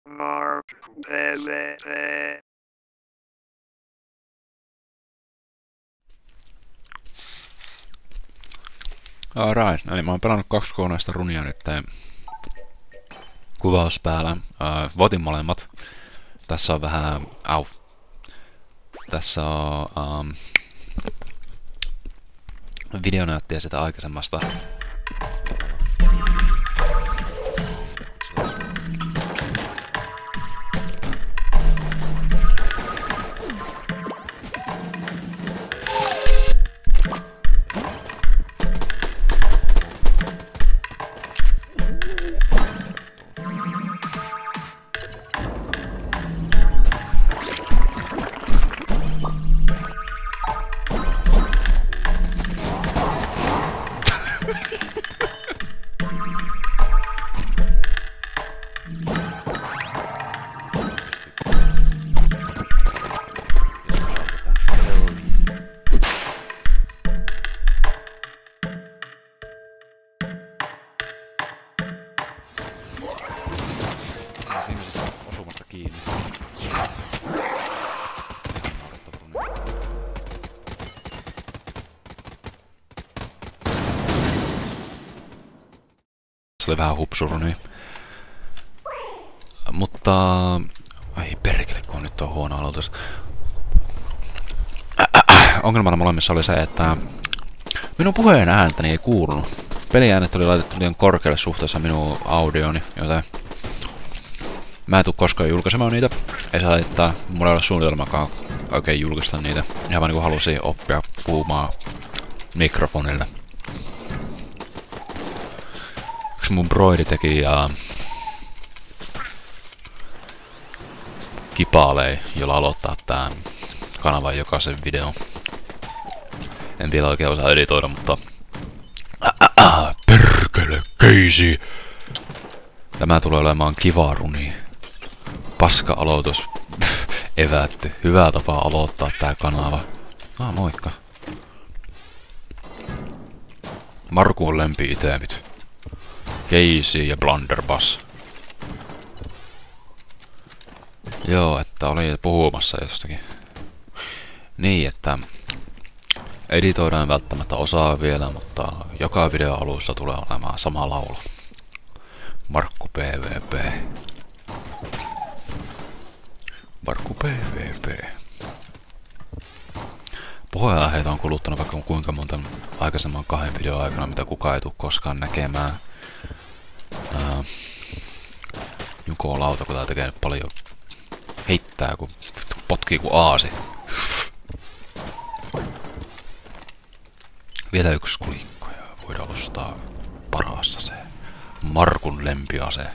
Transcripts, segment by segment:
Mark PvP. Alright, eli mä oon pelannut 2 kokonaista runia nyt kuvaus päällä. Voitin molemmat. Tässä on vähän... Tässä on videonäyttiä sitä aikaisemmasta. Viimeisestä osumasta kiinni. Se oli vähän hupsuruni. Mutta... Ai perkele, kun nyt on huono aloitus. Ongelmana molemmissa oli se, että minun puheen ääntäni ei kuulunut. Peliäänet oli laitettu liian korkealle suhteessa minun audioni, joten mä en tuu koskaan julkaisemaan niitä. Ei saa laittaa, mulla ei ole suunnitelmakaan oikein julkaista niitä. Ihan vaan niinku halusin oppia puhumaan mikrofonille. Yksi mun broidi teki kipaalei, jolla aloittaa tää kanavan jokaisen videon. En vielä oikein osaa editoida, mutta... Perkele, keisi! Tämä tulee olemaan kiva runi. Paska aloitus. Evätty. Hyvä tapa aloittaa tää kanava. Moikka. Markun lempi-itemit. Keisi ja Blunderbuss. Joo, että oli puhumassa jostakin. Niin, että... Editoidaan välttämättä osaa vielä, mutta joka video alussa tulee olemaan sama laulu. Markku PvP. Markku PvP. Puheenaiheita on kuluttanut vaikka kuinka monta aikaisemman 2 videon aikana, mitä kukaan ei tule koskaan näkemään. Juko lauta, kun tää tekee nyt paljon heittää, kun potkii kuin aasi. Vielä yksi kulikko ja voidaan ostaa paras ase. Markun lempiase.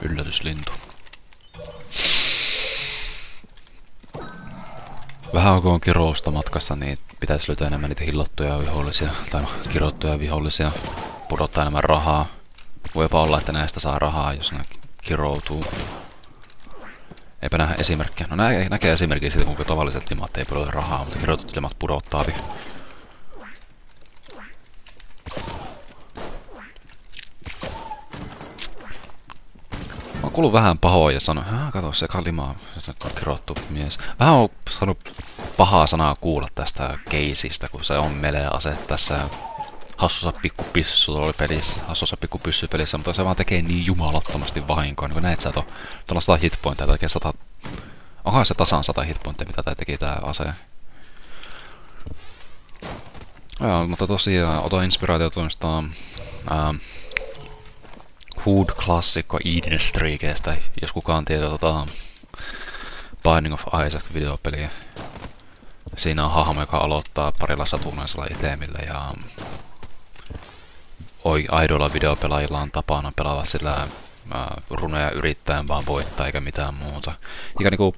Yllätyslintu. Vähän kun on kirousta matkassa, niin pitäisi löytää enemmän niitä hillottuja vihollisia, tai kirottuja vihollisia, pudottaa enemmän rahaa. Voipa olla, että näistä saa rahaa, jos ne kiroutuu. Eipä nähdä esimerkkiä. No näkee esimerkkiä siitä, kuinka tavalliset limat ei pudota rahaa, mutta kirotut limat pudottaapi. Mä kuullut vähän pahoa ja sanon, kato se kalimaa, nyt on kirottu mies. Vähän on saanut pahaa sanaa kuulla tästä keisistä, kun se on melee ase tässä hassussa pikku pyssypelissä, mutta se vaan tekee niin jumalattomasti vahinkoa, niin kun näet sä tuolla 100 hitpointteja, tekee 100... Onhan se tasan 100 hitpointteja, mitä tää teki tää ase. Joo, mutta tosiaan otan inspiraatio tuosta Hood-klassikko Eden Streakestä, jos kukaan tietää Binding of Isaac-videopeliä. Siinä on hahmo, joka aloittaa parilla satunnaisella itemillä ja aidoilla videopelaajilla on tapana pelata sillä runeja yrittäen vaan voittaa eikä mitään muuta. Eikä niinku,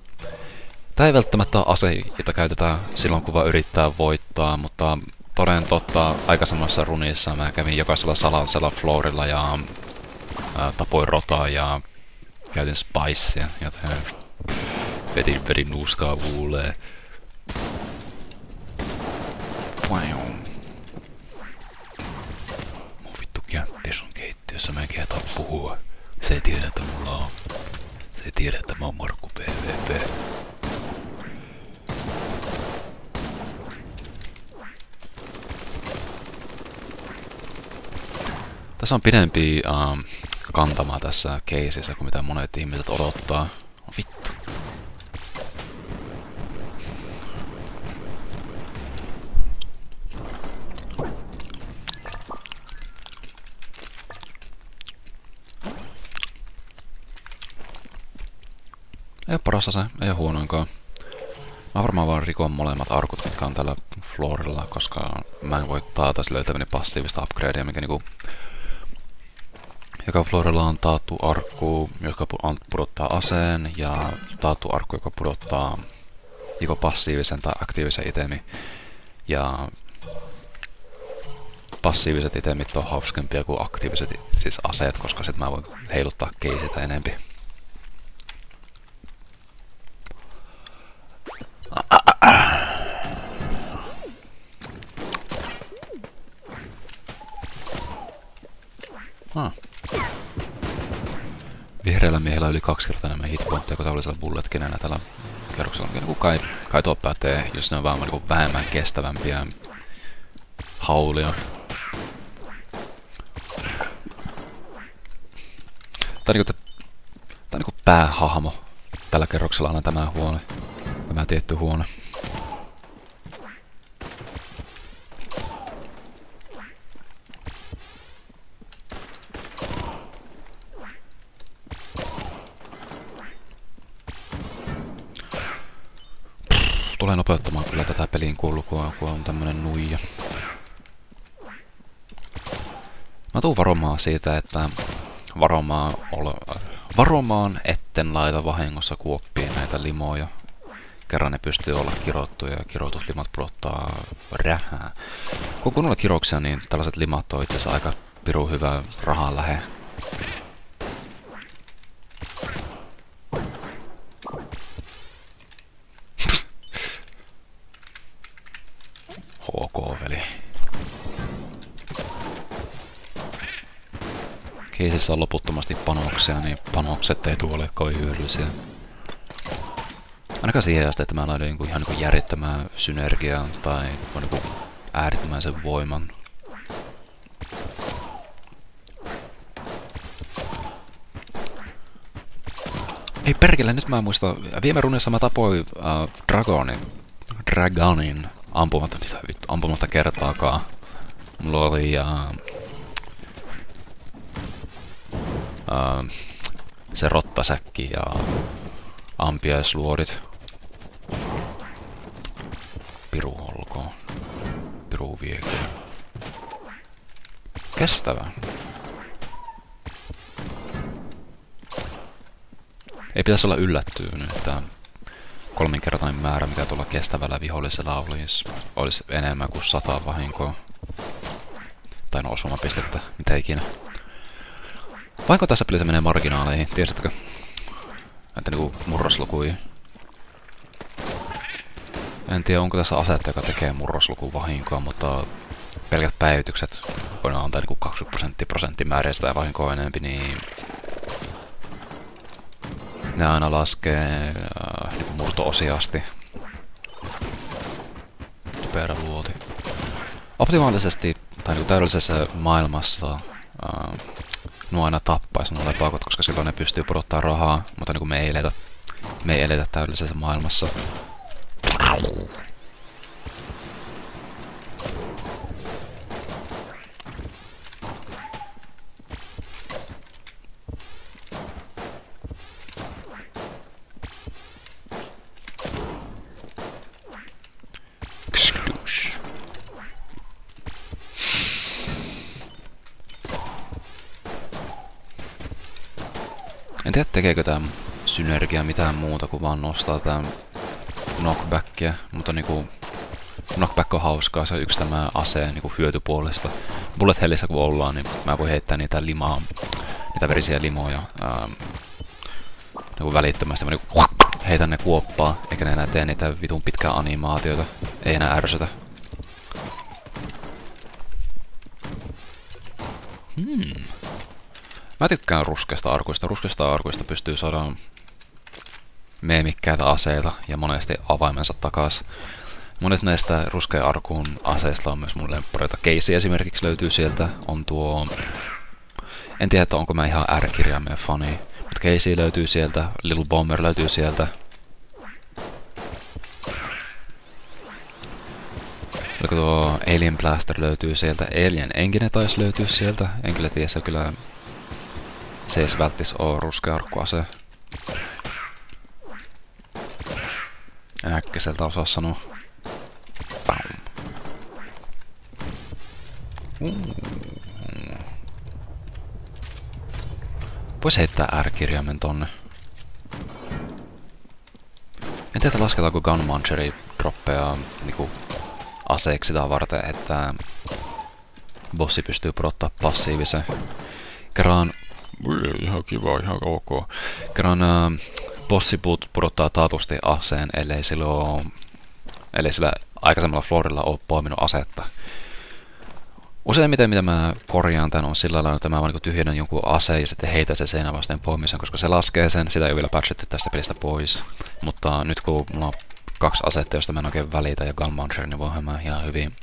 tää ei välttämättä ole ase, jota käytetään silloin kun vaan yrittää voittaa, mutta toden totta aikaisemmassa runissa mä kävin jokaisella salaisella floorilla ja tapoin rotaa ja käytin spicea, joten vedin nuuskaa huuleen. Mun vittu kämppis on keittiössä, mä en kehtaa puhua. Se ei tiedä, että mulla on. Se ei tiedä, että mä oon Markku PvP. Tässä on pidempi kantama tässä keisissä kuin mitä monet ihmiset odottaa. Oh, vittu. Ei oo paras ase, ei oo huonoinkaan. Mä varmaan vaan rikon molemmat arkut, mitkä on tällä floorilla, koska mä en voi taata löytäväni passiivista upgradea, mikä niinku... Joka floorilla on taattu arkku, joka pudottaa aseen, ja taattu arkku, joka pudottaa joko passiivisen tai aktiivisen itemi. Ja passiiviset itemit on hauskempia kuin aktiiviset siis aseet, koska sit mä voin heiluttaa keisitä enempi. Vihreällä miehellä on yli 2 kertaa enemmän hitpointteja kuin tavallisella bulletkinenä tällä kerroksella. Niin kai tuo pätee, jos ne on vaan niin vähemmän kestävämpiä haulia. Tää on niinku päähahmo tällä kerroksella aina tämä huone. Tämä tietty huone. Tulee nopeuttamaan kyllä tätä pelin kulkua, kun on tämmönen nuija. Mä tuun varomaan siitä, että varomaan etten laita vahingossa kuoppiin näitä limoja. Kerran ne pystyy olla kirottuja ja kirotuslimat pudottaa rähää. Kun kunnolla kiroksia, niin tällaiset limat on itse asiassa aika pirun hyvä rahan lähe. HK-veli. Keisissä on loputtomasti panoksia, niin panokset ei tule kovin hyödyllisiä. Ainakaan siihen asti, että mä laitan ihan järjettömää synergiaa tai äärittömän voiman. Ei perkele, nyt mä en muista. Viime runnissa mä tapoin Dragonin ampumasta kertaakaan. Mulla oli se rottasäkki ja ampiaisluodit. Piru olkoon. Piru viekoon. Kestävää. Ei pitäisi olla yllättynyt, että kolminkertainen määrä, mitä tuolla kestävällä vihollisella olisi enemmän kuin 100 vahinkoa. Tai no osumapistettä, mitä ikinä. Vaiko tässä pelissä menee marginaaleihin, tiesitkö? Näitä niinku murroslukuja. En tiedä, onko tässä asetta, joka tekee murroslukuun vahinkoa, mutta pelkät päivitykset, kun ne antaa niinku 20% määräistä tai vahinkoa enempi, niin ne aina laskee niinku murto-osia asti. Typerä luoti. Optimaalisesti, tai niinku täydellisessä maailmassa, nuo aina tappaisi nuo lepakot, koska silloin ne pystyy pudottaa rahaa, mutta niin kuin me ei eletä täydellisessä maailmassa. En tiedä tekeekö tää synergia mitään muuta kuin vaan nostaa tää knockbackia, mutta niinku knockback on hauskaa, se on yksi tämä aseen niinku hyötypuolesta. Bullet hellissä kun ollaan, niin mä voin heittää niitä mitä verisiä limoja. Niinku välittömästi mä niinku heitän ne kuoppaa, eikä ne enää tee niitä vitun pitkää animaatioita. Ei enää ärsytä. Mä tykkään ruskeasta arkuista. Ruskeasta arkuista pystyy saada meemikkäitä aseita ja monesti avaimensa takas. Monet näistä ruskea arkuun aseista on myös mun lemppareita. Casey esimerkiksi löytyy sieltä. On tuo... En tiedä, että onko mä ihan R-kirjaimen fani. Mutta Casey löytyy sieltä. Little Bomber löytyy sieltä. Oliko tuo Alien Blaster löytyy sieltä. Alien Engine taisi löytyy sieltä. En kyllä tiedä, se kyllä... Se ei välttis oo ruskea arkkuase. Äkkiseltä osaa sanoa. Vois heittää R-kirjaimen tonne. En tiedä lasketaanko Gunmuncheri droppeja niinku aseeksi sitä varten, että bossi pystyy pudottaa passiivisen. Kerran... Ihan kiva, ihan ok. Kerran bossi pudottaa taatusti aseen, ellei sillä aikaisemmalla floorilla ole poiminut asetta. Useimmiten mitä mä korjaan tän on sillä lailla, että mä vaan niin tyhjennän jonkun aseen ja sitten heitän sen seinän vasteen poimisen, koska se laskee sen, sitä ei ole vielä patchettu tästä pelistä pois. Mutta nyt kun mulla on 2 asetta, josta mä en oikein välitä ja Gunmuncher, niin voihan mä ihan hyvin...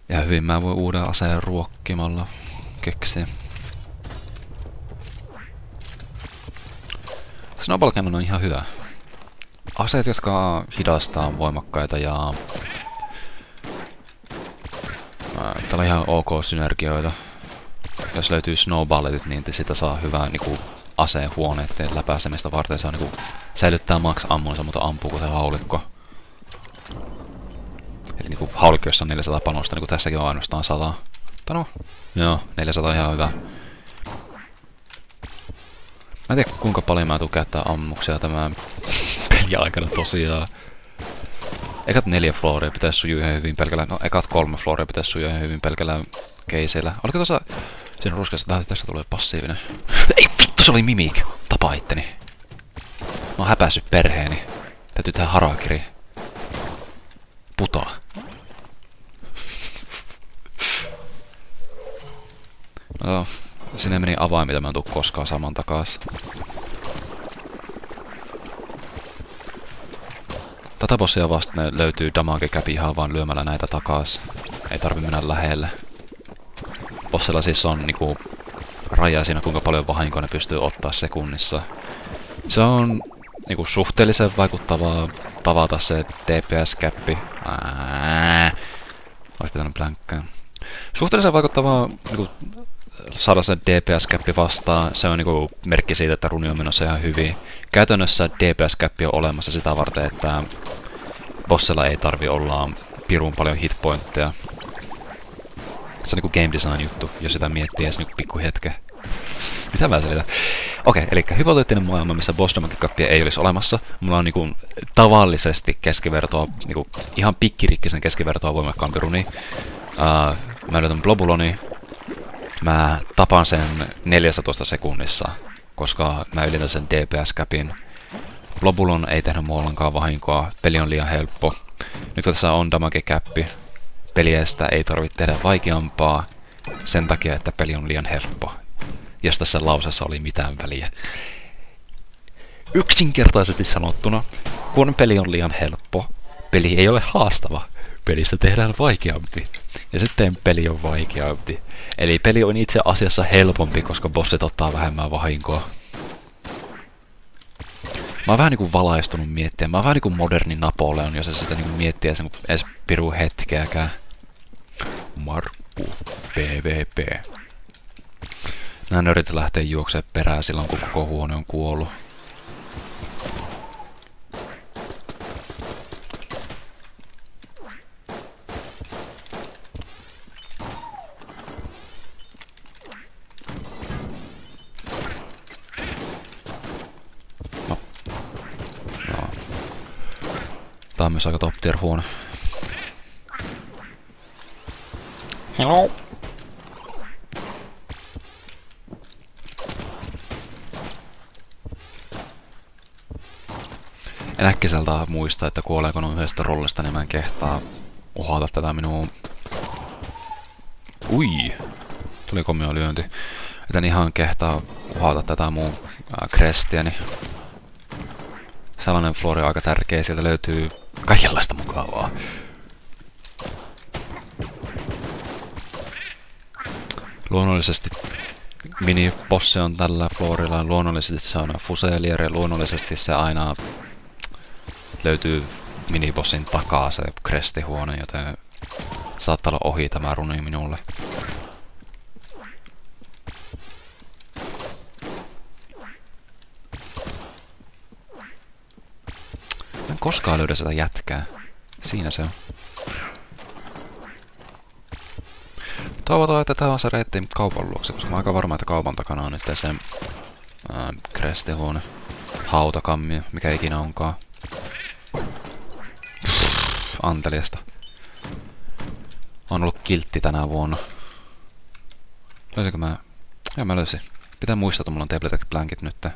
Ja hyvin mä voin uuden aseen ruokkimalla keksiä. Snowball Cannon on ihan hyvä. Aseet, jotka hidastaa, on voimakkaita ja... Täällä on ihan ok synergioita. Jos löytyy snowballetit, niin sitä saa hyvää niinku aseen huoneiden läpäisemistä varten. Se on niinku säilyttää max ammunsa, mutta ampuu kuin se haulikko. Eli niinku haulikko, jossa on 400 panosta, niinku tässäkin on ainoastaan 100. Tano? Joo, 400 on ihan hyvä. Mä en tiedä kuinka paljon mä tuun käyttää ammuksia tämän pelin aikana tosiaan. Ekat 4 flooria pitäis sujua ihan hyvin pelkällä... No, ekat 3 flooria pitäis sujua ihan hyvin pelkällä keisillä. Oliko tuossa... Siinä ruskeassa... Tästä tulee passiivinen. Ei vittu, se oli Mimik! Tapa itteni. Mä oon häpässyt perheeni. Täytyy tehdä harakiri. Putoa. No, sinne meni avain, mitä mä en tuu koskaan saman takas. Tätä bossia vasten löytyy damage cap ihan vaan lyömällä näitä takas. Ei tarvi mennä lähelle. Bossilla siis on niinku raja siinä, kuinka paljon vahinkoa ne pystyy ottaa sekunnissa. Se on niinku suhteellisen vaikuttavaa tavata se DPS-käppi. Ois pitänyt blänkkää. Suhteellisen vaikuttavaa niinku saada se DPS-käppi vastaan. Se on niinku merkki siitä, että runi on menossa ihan hyvin. Käytännössä DPS-käppi on olemassa sitä varten, että bossilla ei tarvi olla pirun paljon hitpointteja. Se on niinku game design juttu, jos sitä miettii edes niinku pikku hetke. Mitä mä selitän? Okei, eli hypoteettinen maailma, missä boss damage-kappia ei olisi olemassa. Mulla on niinku tavallisesti keskivertoa, niinku ihan pikkirikkisen keskivertoa voimakkaampi runi. Mä löytän Blobuloni. Mä tapan sen 14 sekunnissa, koska mä ylitän sen DPS-käpin. Blobulon ei tehnyt mua ollenkaan vahinkoa, peli on liian helppo. Nyt kun tässä on damage-käppi, peliestä ei tarvitse tehdä vaikeampaa sen takia, että peli on liian helppo. Jos tässä lauseessa oli mitään väliä. Yksinkertaisesti sanottuna, kun peli on liian helppo, peli ei ole haastava. Pelistä tehdään vaikeampi. Ja sitten peli on vaikeampi. Eli peli on itse asiassa helpompi, koska bossit ottaa vähemmän vahinkoa. Mä oon vähän niinku valaistunut miettiä. Mä oon vähän niinku moderni Napoleon, jos sitä niinku miettiä sen edes piru hetkeäkään. Markku. PvP. Nää nörit lähtee juokseen perään silloin, kun koko huone on kuollut. Tää on myös aika top tier huone. Hello. En äkkiseltä muista, että kuoleeko noin yhdestä rollista, niin mä en kehtaa uhata tätä minua. Ui! Tuli komio lyönti. Et en ihan kehtaa uhata tätä mun krestiäni. Sellainen floori on aika tärkeä, sieltä löytyy kaikenlaista mukavaa. Luonnollisesti minibosse on tällä floorilla, luonnollisesti se on Fuselier ja luonnollisesti se aina löytyy minibossin takaa se krestihuone, joten saattaa olla ohi tämä runi minulle. En koskaan löydä sitä jätkää. Siinä se on. Toivotaan, että tää on se reitti kaupan luokse, koska mä oon aika varma, että kaupan takana on nyt se krestihuone. Hautakammio, mikä ikinä onkaan. Anteliasta. On ollut kiltti tänä vuonna. Löysinkö mä? Joo, mä löysin. Pitää muistaa, että mulla on Tabletech Blankit nyt.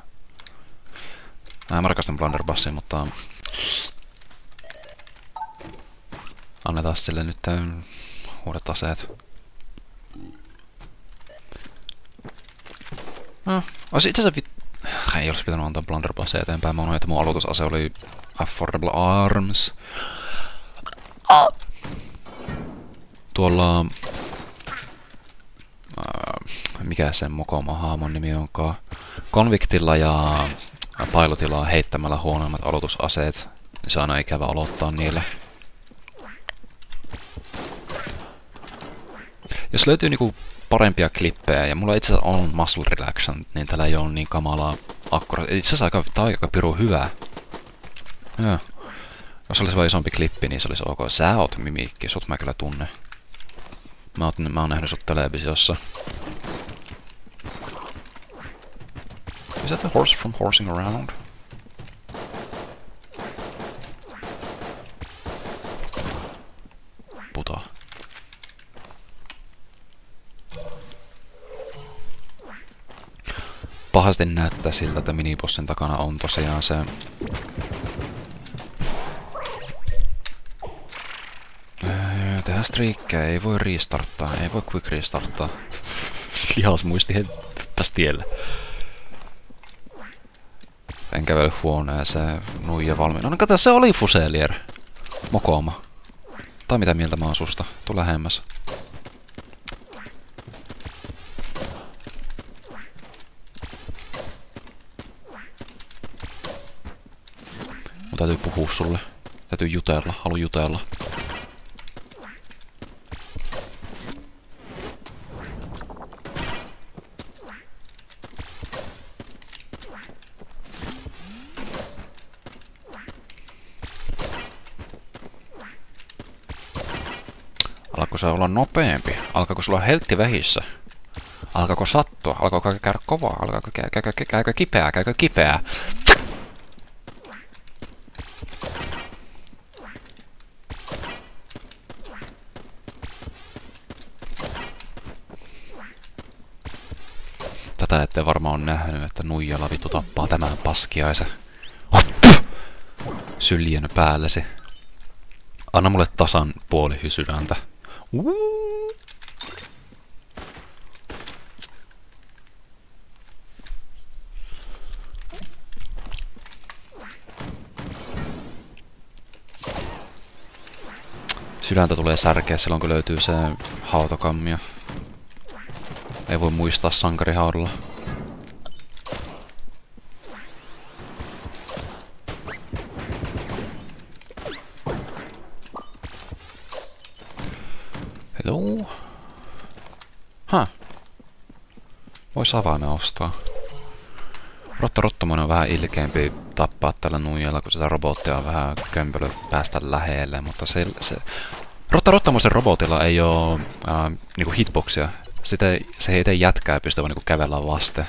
Mä rakastan Blunderbussia, mutta annetaan sille nyt uudet aseet. No, olisi itse asiassa ei olisi pitänyt antaa Blunderbussia eteenpäin. Mä unohdin, että mun aloitusase oli Affordable Arms. Tuolla mikä sen mokoma haamon nimi onkaan? Convictilla ja Pilotilla on heittämällä huonoimmat aloitusaseet. Niin se on aina ikävä aloittaa niillä. Jos löytyy niinku parempia klippejä, ja mulla itse asiassa on Muscle Relaxant, niin tällä ei ole niin kamalaa akkuraat. Itse asiassa tää on aika piru hyvää. Joo. Jos olisi vain isompi klippi, niin se olisi ok. Sä oot mimikki, sut mä kyllä tunne. Mä oon nähnyt sut televisiossa. Is that the horse from Horsing Around? Puta. Pahasti näyttää siltä, että minibossin takana on tosiaan se tehdään striikkejä, ei voi restarttaa, ei voi quick restarttaa. Lihasmuisti hyppäs tielle. En kävele huoneeseen, nuija valmiina. No kato, se oli Fuselier. Mokoma. Tai mitä mieltä mä oon susta? Tuu lähemmäs. Mun täytyy puhua sulle. Täytyy jutella, halu jutella. Alkaako se olla nopeampi? Alkaako sulla heltti vähissä? Alkaako sattua? Alkaako käydä kovaa? Alkaako käykö kipeää? Käykö kipeää? Tätä ette varmaan on nähnyt, että nuijalla vittu tappaa tämän paskiaisen. Syljön päällesi. Anna mulle tasan puoli sydäntä. Sydäntä tulee särkeä silloin, kun löytyy se hautakammio. Ei voi muistaa sankarihaudalla. Hello. Vois avaimen ostaa. Rottomonen on vähän ilkeämpi tappaa tällä nuijalla, kun sitä robottia on vähän kömpelö päästä lähelle, mutta se Rottamoisen robotilla ei oo niinku hitboxia. Se ei tee jätkää pystyvä niinku kävellä vasten.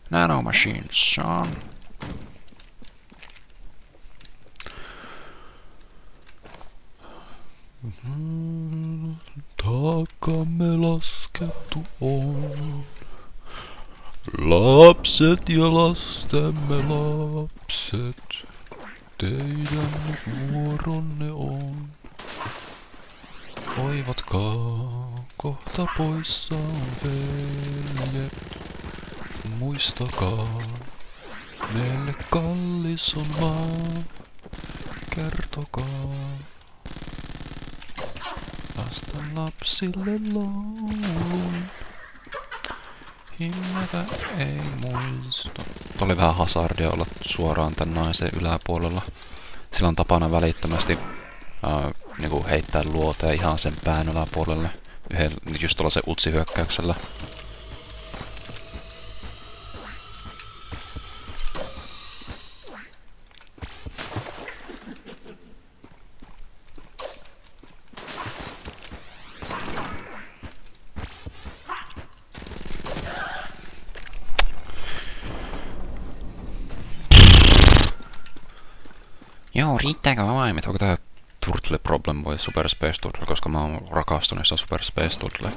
Nanomachines, son. Taakamme laskettu on. Lapset ja lastemme lapset, teidän vuoronne on. Oivatkaa, kohta poissa on veljet. Muistakaa, meille kallis on maa. Kertokaa lasten lapsille laulun. Himmetä ei muista. Tuo oli vähän hazardia olla suoraan tän naisen yläpuolella. Sillä on tapana välittömästi niinku heittää luoteen ihan sen pään yläpuolelle. Just tuollaisen utsihyökkäyksellä. Joo, riittääkö avaimet? Onko tää Turtle Problem vai Super Space Turtle? Koska mä oon rakastunut Super Space Turtle.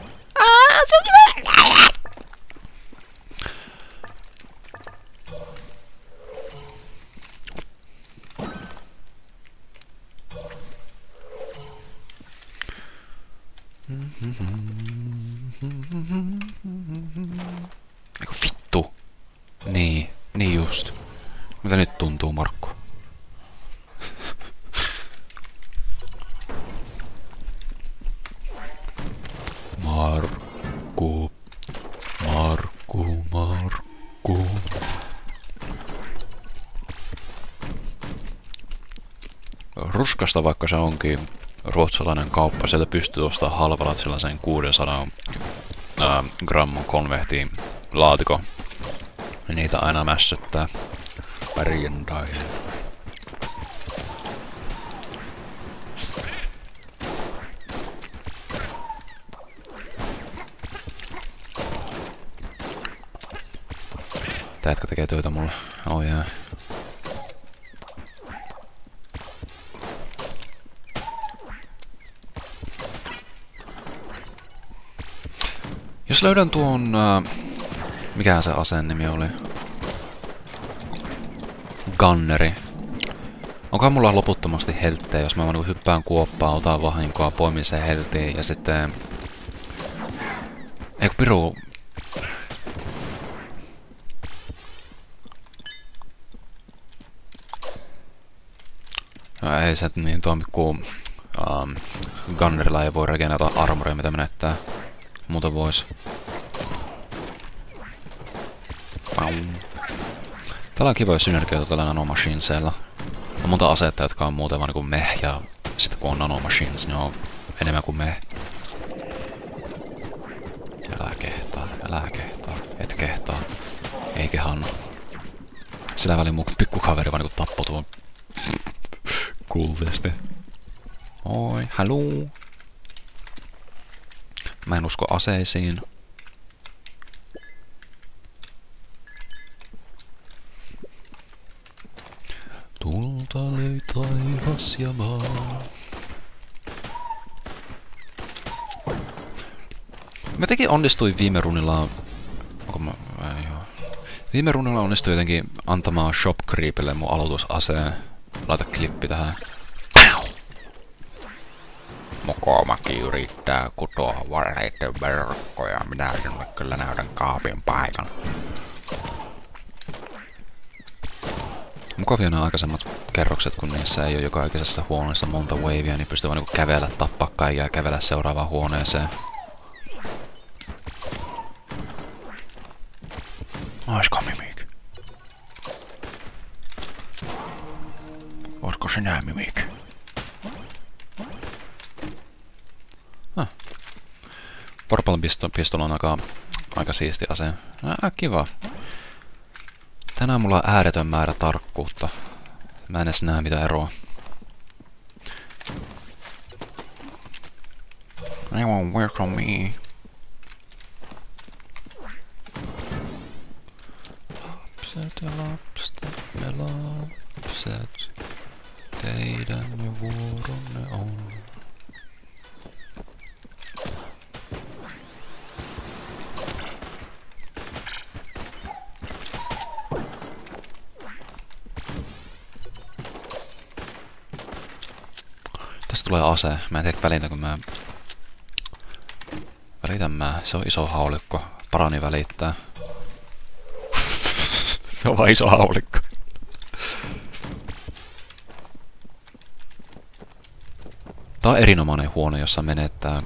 Eiku vittu. Niin just. Mitä nyt tuntuu, Markku? Markku. Ruskasta, vaikka se onkin ruotsalainen kauppa, sieltä pystyy ostamaan halvalla sellaisen 600 gramman konvehtiin laatikon. Ja niitä aina mässyttää perjantaisin. Tää jätkä tekee töitä mulle. Oh jää. Jos löydän tuon... mikähän se aseen nimi oli? Gunneri. Onkohan mulla loputtomasti helttejä, jos mä vaan hyppään kuoppaan, otan vahinkoa, poimin sen heltiin ja sitten... Eiku piru... No ei se niin toimi, kun Gunnerilla ei voi regenerata armoria, mitä menettää. Muuten vois. Täällä on kivoja synergioita tällä nanomachinesilla. On monta asetta, jotka on muuten vaan niinku meh, ja sitten kun on nanomachines, ne on enemmän kuin meh. Älä kehtaa, et kehtaa. Eikä Hanna. Sillä välin mun pikkukaveri vaan niinku tappoi tuon kultisti. Oi, haluu. Mä en usko aseisiin. Tulta löi taivas ja maa. Mä tekin onnistuin viime runilla... Viime runnilla onnistui jotenkin antamaan Shop Creepille mun aloitusaseen. Laita klippi tähän. Mokomakin yrittää kutoa valheiden verkkoja. Minä sinulle kyllä näytän kaapin paikan. Mukavia nämä aikaisemmat kerrokset, kun niissä ei ole joka ikisessä huoneessa monta wavea, niin pystyy vaan niinku kävellä, tappaa kaikkia ja kävellä seuraavaan huoneeseen. Oisko Mimik? Ootko sinä Mimik? Porpalin pistolo on aika siisti ase. Kiva. Tänään mulla on ääretön määrä tarkkuutta. Mä en edes näe mitä eroa. They won't work on me. Lapset ja lapset, teidän jo vuoronne on. Tästä tulee ase. Mä en tiedä välitänkö mä... Välitän mä. Se on iso haulikko. Parani välittää. Se on vaan iso haulikko. Tää on erinomainen huone, jossa menettää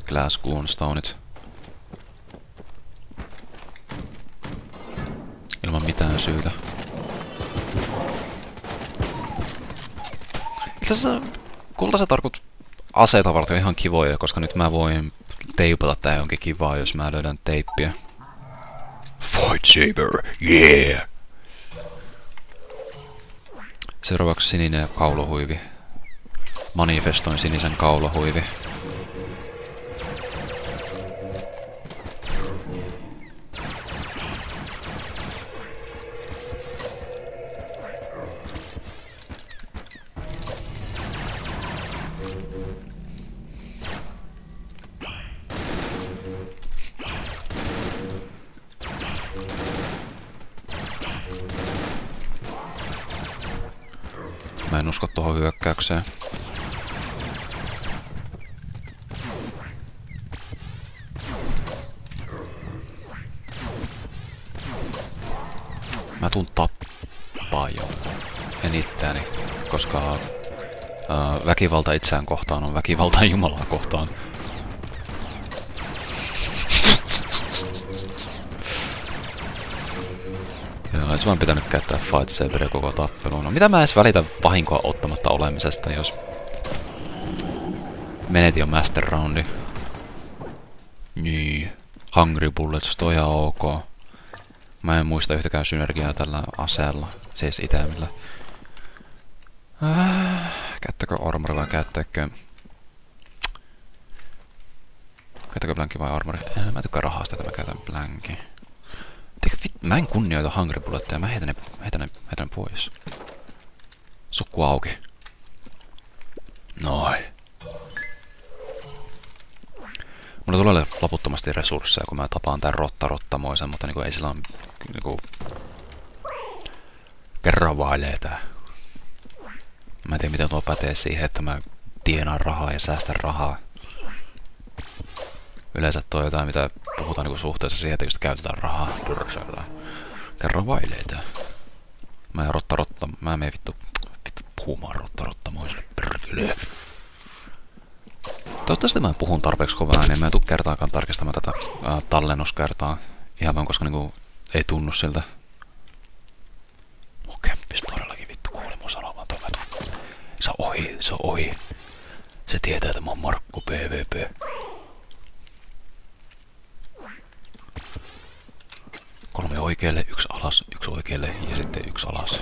Glass Goonstoneit. Ilman mitään syytä. Tässä kultaiset arkut aseita varten on ihan kivoja, koska nyt mä voin teipata tää jonkin kivaa, jos mä löydän teippiä. Fight Saber, yeah! Seuraavaksi sininen kaulohuivi. Manifestoin sinisen kaulohuivi. Mä en usko tuohon hyökkäykseen. Mä tuun tappaa jo itseäni, koska väkivalta itseään kohtaan on väkivalta Jumalaa kohtaan. Joo, olisi vaan pitänyt käyttää Fight Saberia koko tappeluun. No mitä mä edes välitän vahinkoa ottamatta olemisesta, jos menetin jo Master Roundi. Niin. Hungry Bullets, toi ihan ok. Mä en muista yhtäkään synergiaa tällä aseella, siis itemillä. Käyttäkö armori vai käyttäkö blanki vai armori? Mä tykkään rahasta, että mä käytän blanki. Mä en kunnioita Hungry Bulletteja, mä heitän ne pois. Sukku auki. Noin. Mulla tulee loputtomasti resursseja, kun mä tapaan tän rottamoisen, mutta niinku ei sillä on niinku... Kerravailee tää. Mä en tiedä miten tuo pätee siihen, että mä tienaan rahaa ja säästän rahaa. Yleensä toi jotain, mitä puhutaan niinku suhteessa siihen, että just käytetään rahaa pyrsällä. Kerravailee tää. Mä en mene vittu puhumaan rottamoiselle perkele. Toivottavasti mä puhun tarpeeksi kovaa ääneen, mä en tuu kertaakaan tarkistamaan tätä tallennuskertaa. Ihan vaan koska niinku ei tunnu siltä. Mun kämppis todellakin vittu kuuli mun sanomaan tuon vetu. Se on ohi, se on ohi. Se tietää, että mä oon Markku PvP. Kolme oikealle, yksi alas, yksi oikealle ja sitten yksi alas.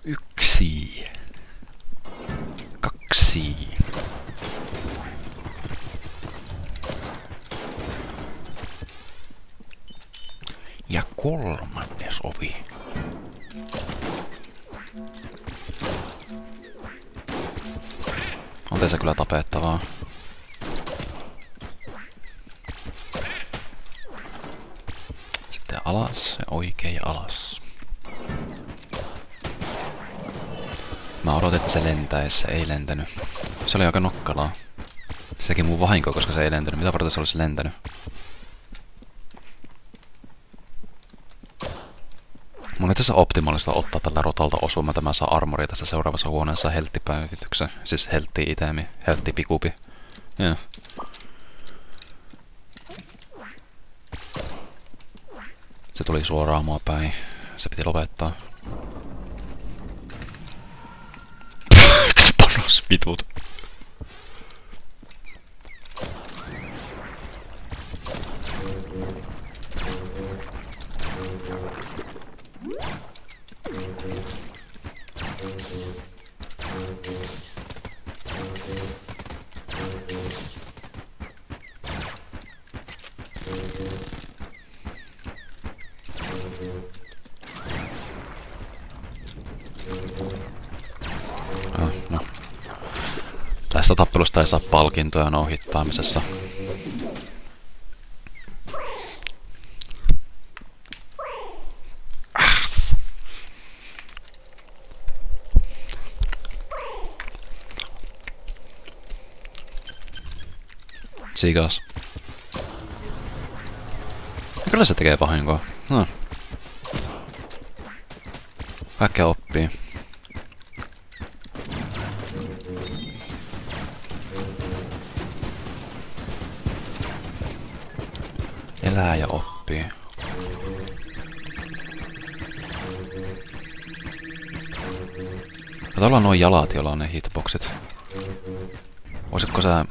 Yksi. Kaksi. Ja kolmannes ovi. On tässä kyllä tapettavaa. Sitten alas ja oikein ja alas. Mä odotin, että se lentäisi, se ei lentänyt. Se oli aika nokkalaa. Se teki mun vahinko, koska se ei lentänyt. Mitä varten se olisi lentänyt? Mun ei tässä optimaalista ottaa tällä rotalta osuma, että mä saan armoria tässä seuraavassa huoneessa helttipäivityksen. Siis heltti-itemi, heltti-pikupi. Yeah. Se tuli suoraan mua päin. Se piti lopettaa. Panos vitut. Tästä tappelusta ei saa palkintoja no-hittaamisessa. Siikas. Kyllä se tekee vahinkoa. No. Kaikkea oppii. Elää ja oppii. Kato noin jalat, joilla on ne hitboxit. Voisitko sä...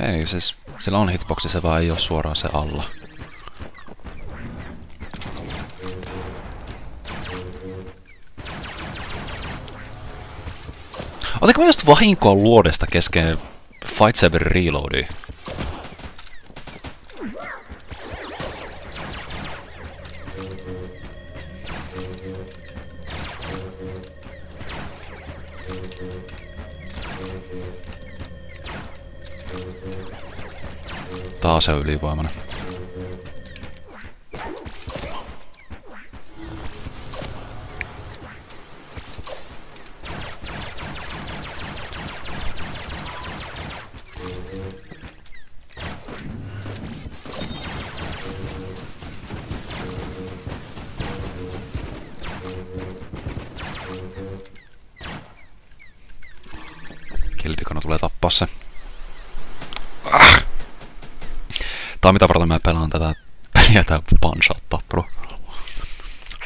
Ei, siis sillä on hitboxi, se vaan ei oo suoraan se alla. Otinko mä just vahinkoa luodesta kesken Fight Saber Reloadia? Taas se on ylivoimana. Kildikona tulee tappaa se. Tää on mitä varten mä pelaan tätä peliä, tää punch-out-tappelu.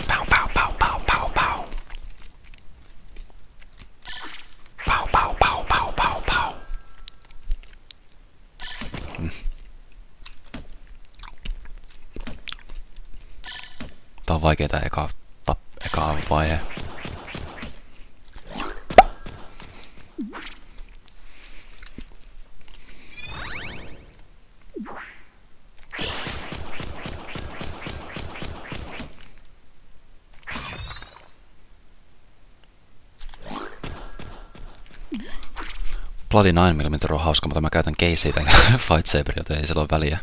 Pau, pau, pau, pau, pau, pau. Pau, pau, pau, pau, pau, pau. Tää on vaikeeta eka vaihe. Bloody 9mm on hauska, mutta mä käytän Caseytä Fight Saber, joten ei sillä ole väliä.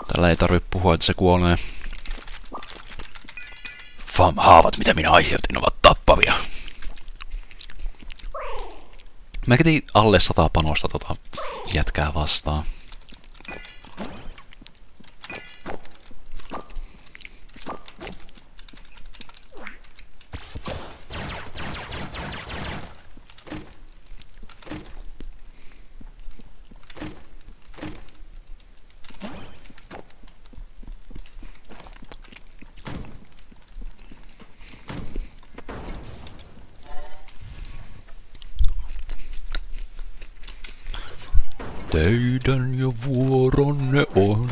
Tällä ei tarvitse puhua, että se kuolee. Haavat, mitä minä aiheutin, ovat tappavia. Mä ketin alle 100 panosta tota jätkää vastaan. Teidän jo vuoronne on.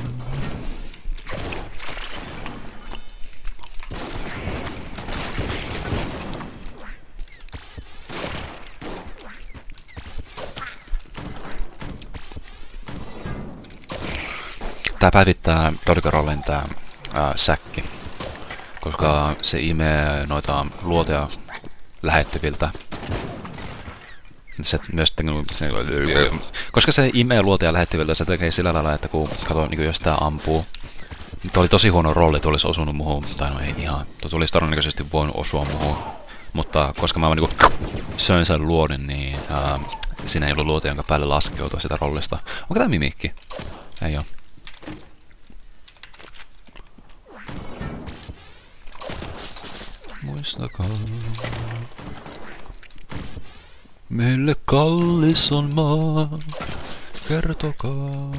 Tää päivittää Dodgerallin tää säkki, koska se imee noita luoteja lähettyviltä. Se myös koska se imee luoteja lähettyviltä, se tekee sillä lailla, että kun katsoo, niin jos tää ampuu, niin oli tosi huono rolli, että olisi osunut muhun, tai no ei ihan, tulisi todennäköisesti voinut osua muhun. Mutta koska mä niin söin sen luodin, niin siinä ei ollut luote, jonka päälle laskeutua sitä rollista. Onko tää mimikki? Ei oo. Muistakaa. Meille kallis on maa, kertokaa.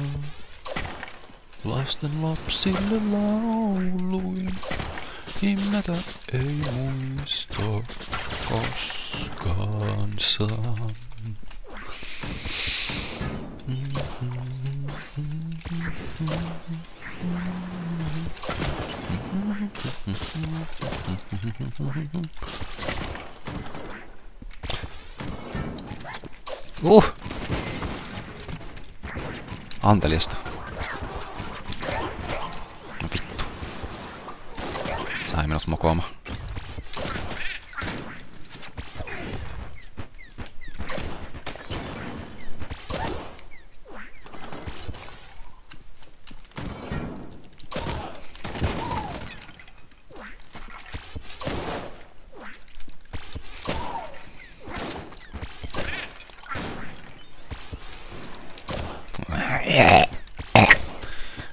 Lasten lapsille lauluin, himmetä ei muista koskaan. tuskansa. Anteliasta. No vittu. Sai minut mokoama.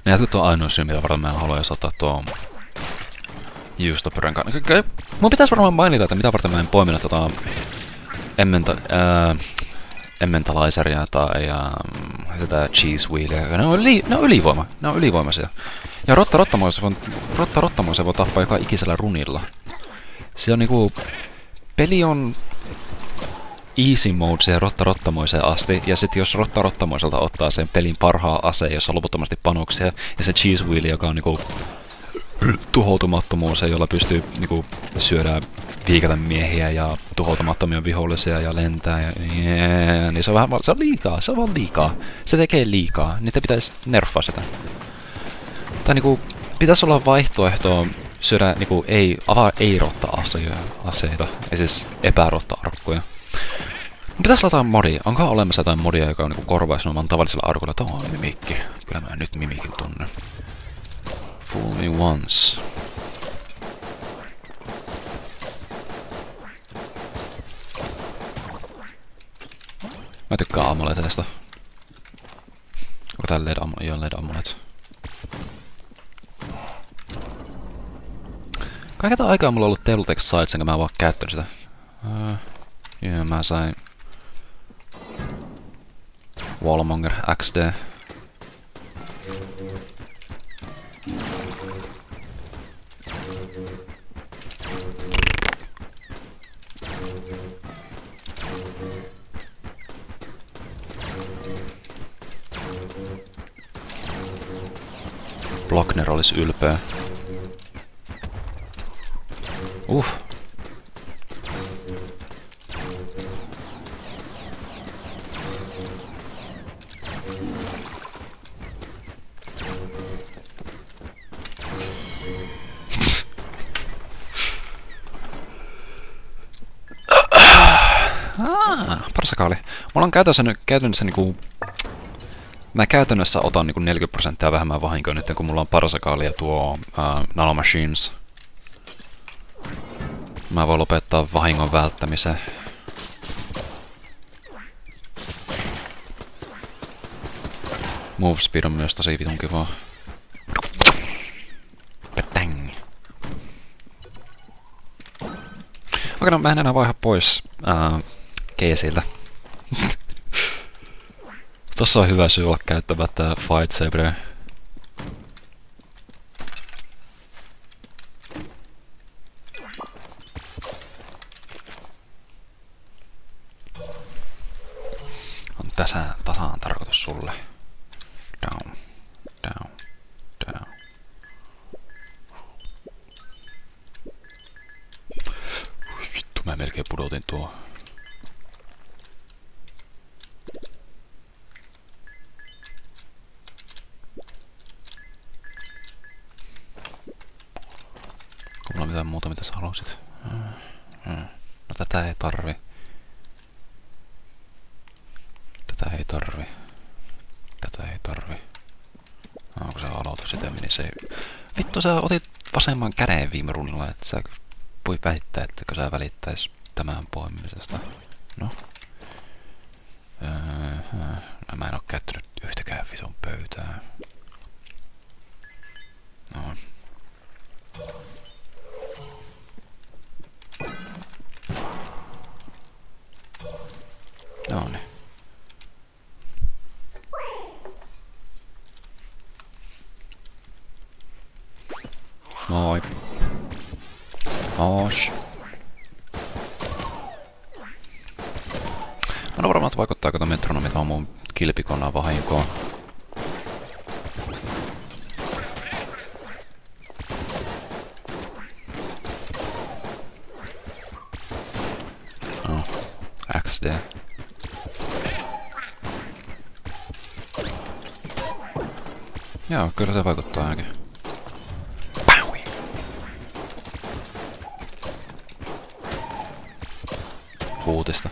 Ne jätkut on ainoa syy, mitä varten mä haluan ottaa tuon juustopyrän kanssa. Mun pitäis varmaan mainita, että mitä varten mä en poiminut emmentalaiseria tai sitä cheese wheelia. Ne on ylivoimaisia. Ja rottamoisen voi tappaa joka ikisellä runilla. Se on niinku... Peli on easy mode siihen rottamoiseen asti, ja sitten jos rottamoiselta ottaa sen pelin parhaan aseen, jossa on loputtomasti panoksia, ja se cheese wheel, joka on niinku tuhoutumattomuus, jolla pystyy niinku syödään viikata miehiä ja tuhoutumattomia vihollisia ja lentää, ja niin se on vaan liikaa. Se tekee liikaa, niitä pitäisi nerfaa sitä. Tai niinku, pitäisi olla vaihtoehtoa syödä niinku ei-rotta-aseita, ei siis epärotta-arkkuja. Pitäis lataa modia. Onko olemassa jotain modia, joka on niinku korvaisi noin tavallisella arkulla? Tuo on mimikki. Kyllä mä nyt mimikin tunnen. Fool me once. Mä tykkään amuleteista. Onko täällä LED-amulet? Kaiketa aikaa mulla on ollut Tabletech Sites, enkä mä vaan käyttänyt sitä. Joo, mä sain Wallmonger XD. Blockner olisi ylpeä. Parsakaali. Mulla on käytännössä niinku... Mä käytännössä otan niinku 40% vähemmän vahinkoa nyt, kun mulla on parsakaali ja tuo nanomachines. Mä voin lopettaa vahingon välttämisen. Move speed on myös tosi vitun kivaa. Petang. Okei, no mä en enää vaiha pois keesiltä. Tossa on hyvä syy olla käyttämättä Fight Saberia. On tasaan tarkoitus sulle. Down, down, down. Vittu, mä melkein pudotin tuo. Mulla on mitään muuta, mitä sä haluaisit. No tätä ei tarvi. Tätä ei tarvi. Tätä ei tarvi. No, kun sä aloitat sitä, niin se... Vittu, sä otit vasemman käden viime runnilla, että sä voi väittää, että kun sä välittäis tämän poimimisesta. No. No, mä en oo käyttänyt yhtäkään vitun pöytää. No. Noniin. Moi. Osh. en ole varmaan, että vaikuttaako tuo metronomi tuohon mun kilpikonaan vahinkoon. No, XD. Joo, kyllä se vaikuttaa ainakin. Paui! Uutista.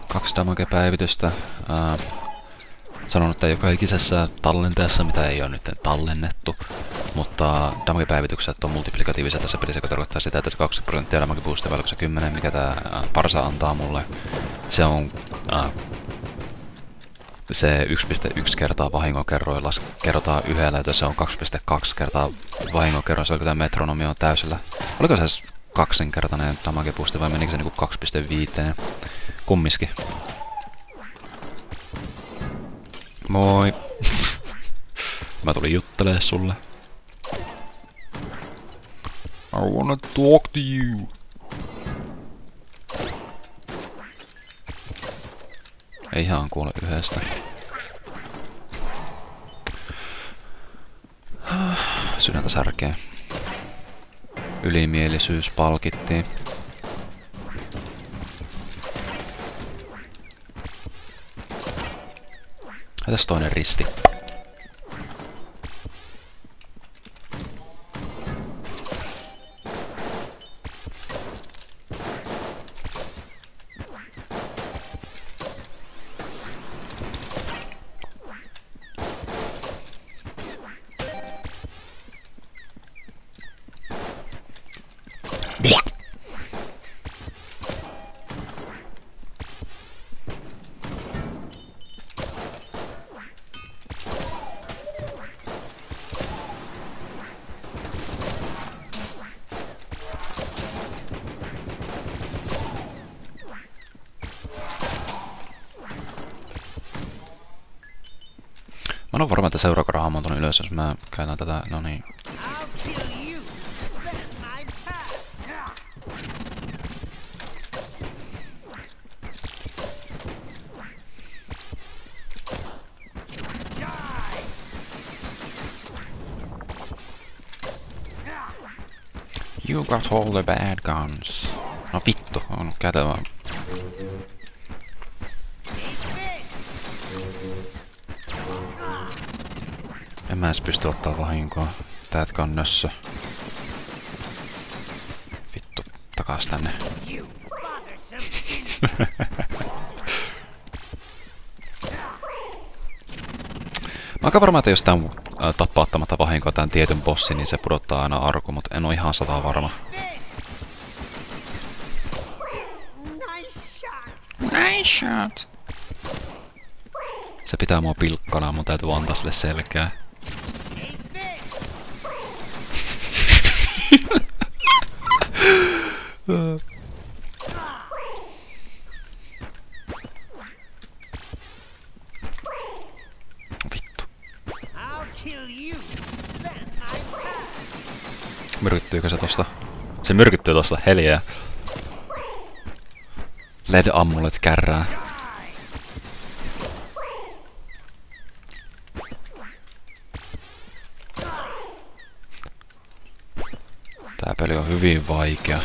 Kaksi damage-päivitystä. Sanon, että joka ikisessä tallenteessa, mitä ei ole nyt tallennettu, mutta damage-päivitykset on multiplikatiivisia tässä pelissä, joka tarkoittaa sitä, että se 20% damage boosti, vai oliko se 10, mikä tää parsa antaa mulle. Se on se 1.1 kertaa vahingonkerroilla kerrotaan yhdellä, joten se on 2.2 kertaa vahingonkerroilla, se oliko tää metronomi on täysillä. Oliko se edes kaksinkertainen damage boosti vai menikö se niinku 2.5? Kummiskin. Moi! Mä tulin juttelee sulle. I wanna talk to you. Ei ihan kuule yhdestä. Sydäntä särkee. Ylimielisyys palkittiin. Tässä toinen risti. Mä en oo varma, että seuraako rahaa tuonne ylös, jos mä käytän tätä, no niin. You got all the bad guns. No vittu, on käytä vaan. En mä edes pysty ottaa vahinkoa. Täätkä on nössö. Vittu, takas tänne. Mä oon varma, että jos tän tappaa ottamatta vahinkoa tän tietyn bossin, niin se pudottaa aina arku, mut en oo ihan 100 varma. Nice shot! Se pitää mua pilkkana, mun täytyy antaa sille selkää. Vittu. Myrkyttyykö se tosta? Se myrkyttyy tosta, heliää. LED-ammulet kärrää. Tää peli on hyvin vaikea.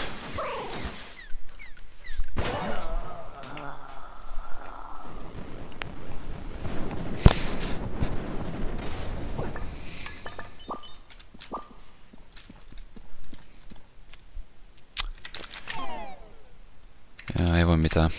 Ja ei voi mitään.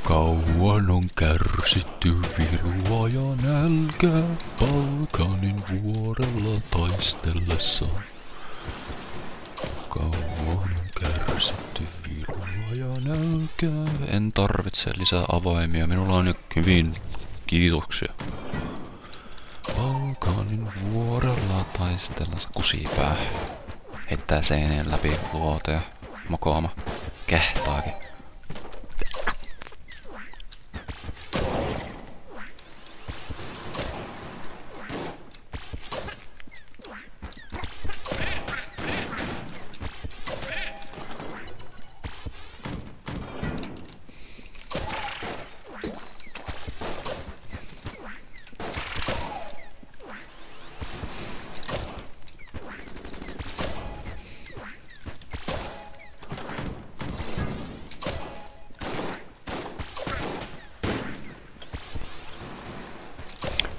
Kauan on kärsitty virua ja nälkää Balkanin vuorella taistellessa. Kauan on kärsitty virua ja nälkää. En tarvitse lisää avaimia, minulla on jo hyvin. Kiitoksia. Balkanin vuorella taistellessa. Kusipää. heittää seinien läpi luoteja. Mokoama. Kehtaakin.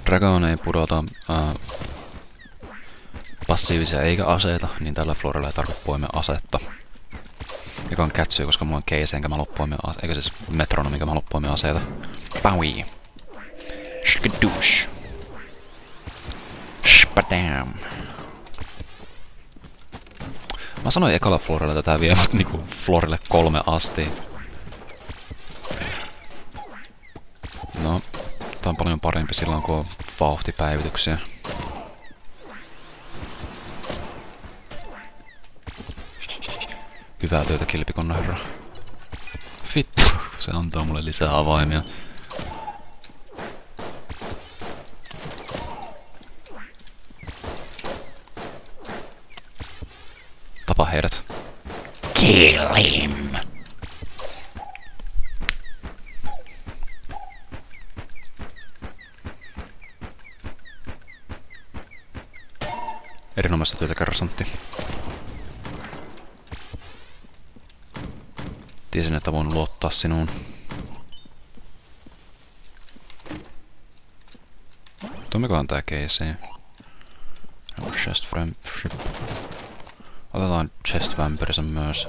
Dragon ei pudota passiivisia eikä aseita, niin tällä Florella ei tarvitse poimia asetta. Joka on kätsyä, koska mulla on case, enkä mä halua poimia eikä siis metronomi, enkä mä halua poimia aseita. Paui! Shkadoosh! Spadam! Mä sanoin ekalla Florella, että tää vie mut niinku Florille 3 asti. No, tää on paljon parempi silloin, kun on vauhtipäivityksiä. Hyvää työtä, kilpikonna herra. Vittu, se antaa mulle lisää avaimia. Tapa heidät. Kill him! Erinomaista työtä, kersantti. Tiesin, että voin luottaa sinuun. Toimikohan tää case? Chest friendship. Otetaan chest vampirisen myös.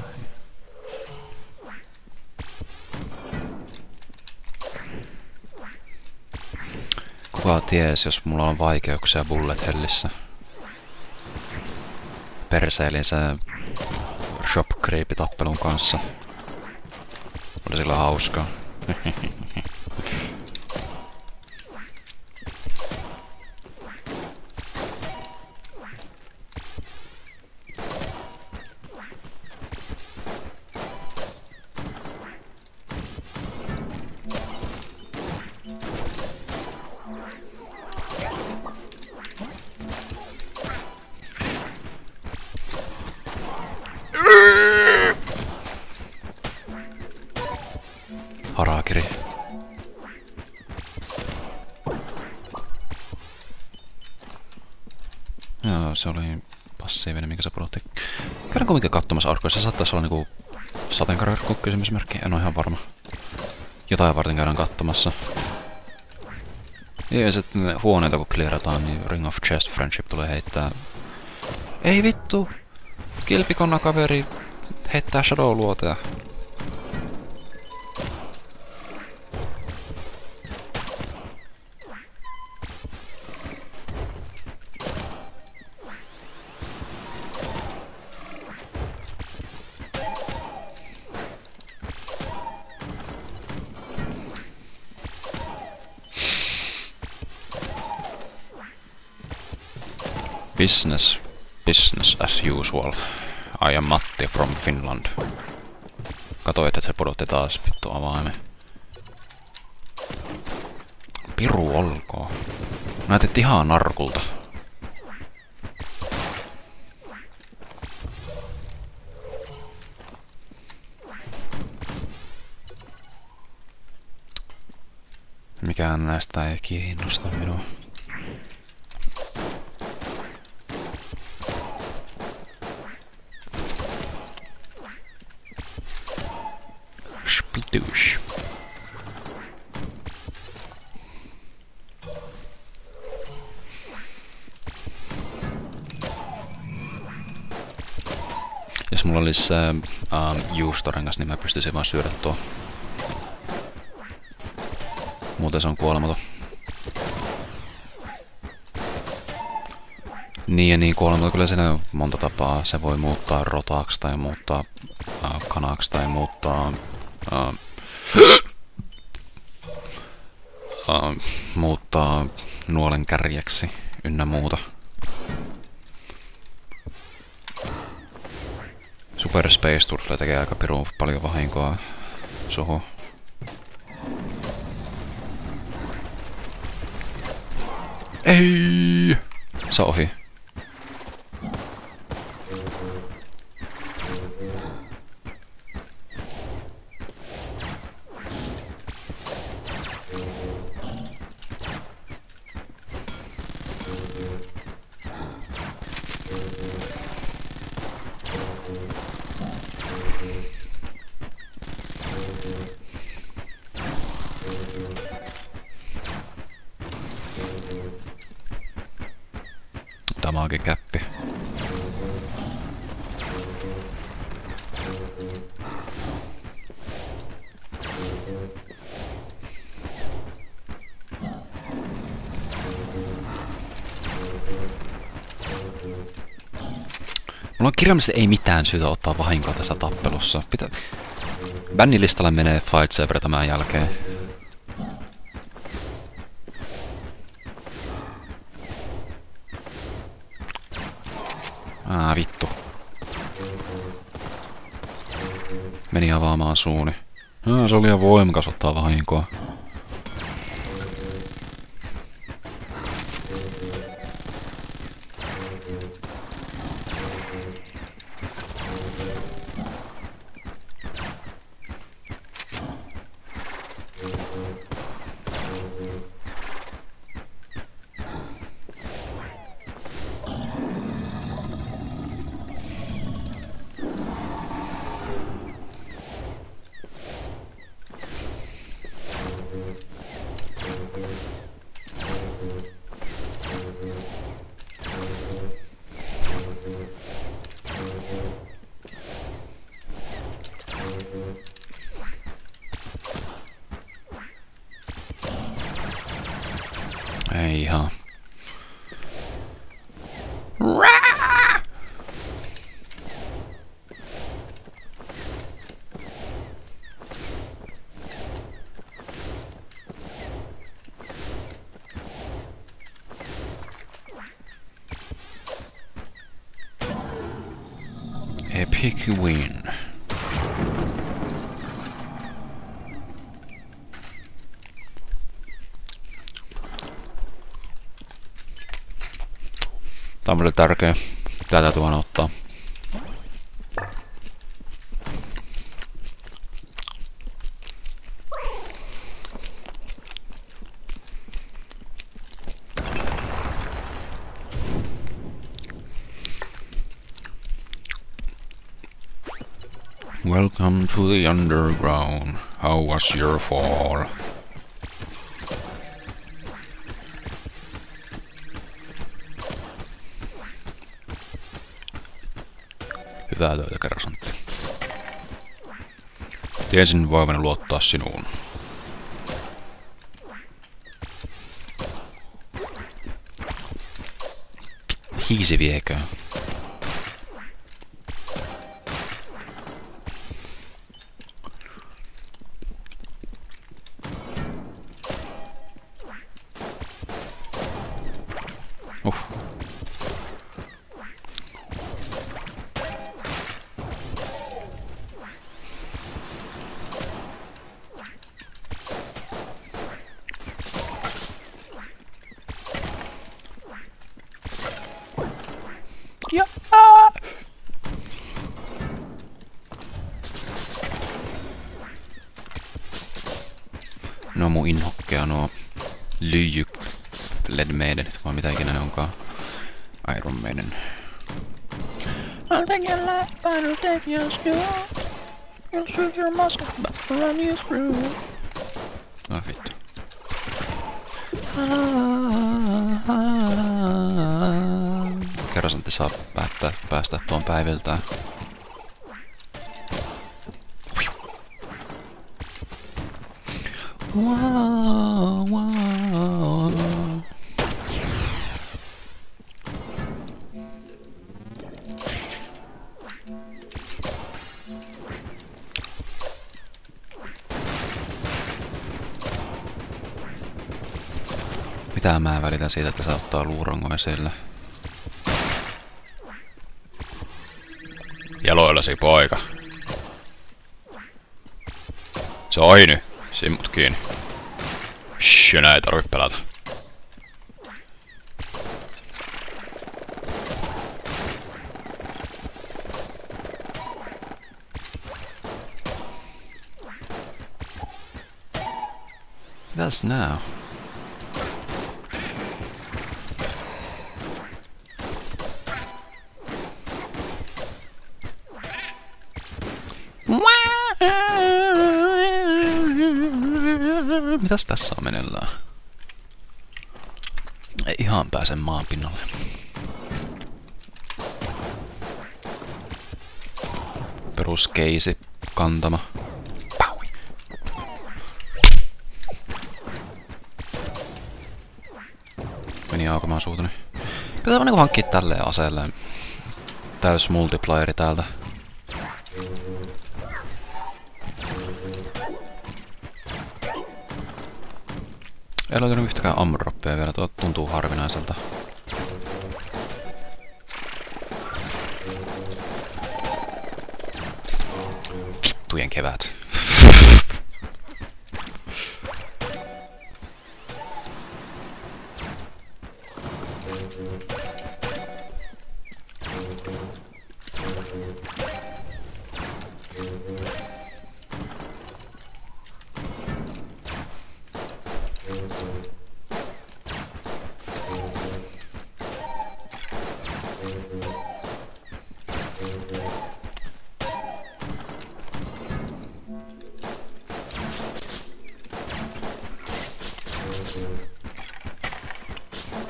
Kuka ties, jos mulla on vaikeuksia bullet hellissä. Perseilin se shop creepy tappelun kanssa. Oli sillä hauskaa. Harakiri. Joo, se oli passiivinen, minkä se pudotti. Käydään kuitenkin katsomassa arkkoja. Se saattaisi olla niinku sateenkaariarkku kysymysmerkki. En oo ihan varma. Jotain varten käydään katsomassa. Ja sitten huoneita kun clearataan, niin Ring of Chest Friendship tulee heittää. Ei vittu! Kilpikonna kaveri heittää Shadow-luoteja. Business as usual. I am Matti from Finland. Katoit, että se pudotti taas vittu avaimen. Piru olkoon. Näytit ihan narkulta. Mikään näistä ei kiinnosta minua. Splitoosh. Jos mulla olisi se juustorengas, niin mä pystyisin vaan syödä tuo. Muuten se on kuolematon. Niin ja niin kuolematon. Kyllä siinä on monta tapaa. Se voi muuttaa rotaksi tai muuttaa kanaksi tai muuttaa muuttaa nuolen kärjeksi ynnä muuta. Super Space Turtle tekee aika pirun paljon vahinkoa suhu. Ei! Se on ohi. Damage-käppi. Mulla on kirjaimellisesti ei mitään syytä ottaa vahinkoa tässä tappelussa. Bännilistalle menee Fight Saber tämän jälkeen. Vittu. Meni avaamaan suuni. Se oli liian voimakas ottaa vahinkoa. Ei ihan. Epic win. Tää on meille tärkeä. Tää täytyy aina ottaa. Welcome to the underground. How was your fall? Hyvää työtä, kersantti. Tiesin voivani luottaa sinuun. Hiisi viekö? Ja. No mun inhokkea nuo lyijy Led Maidenit, vai mitä ikinä ne onkaan. Iron Maiden. I'll take your life, but I'll take your skill. You'll shoot your muscle, but I'll run you through. Vittu. Kersantti saa päästä tuon päiviltään. Wow, wow. Mitä mä välitän siitä, että se ottaa luurangon esille? Jaloille illasi, poika. Soi nyt. Simmut kiinni. Shh, nää ei tarvi pelata. Mitäs nää on? Mitäs tässä on meneillään? Ei ihan pääse maan pinnalle. Peruskeisi kantama. Paui. Meni aukomaan suutani. Pitää vaan niinku hankkia tälleen aseelleen. Täys multiplayeri täältä. Ei löytynyt yhtäkään ammudroppia vielä, tuo tuntuu harvinaiselta. Vittujen kevät.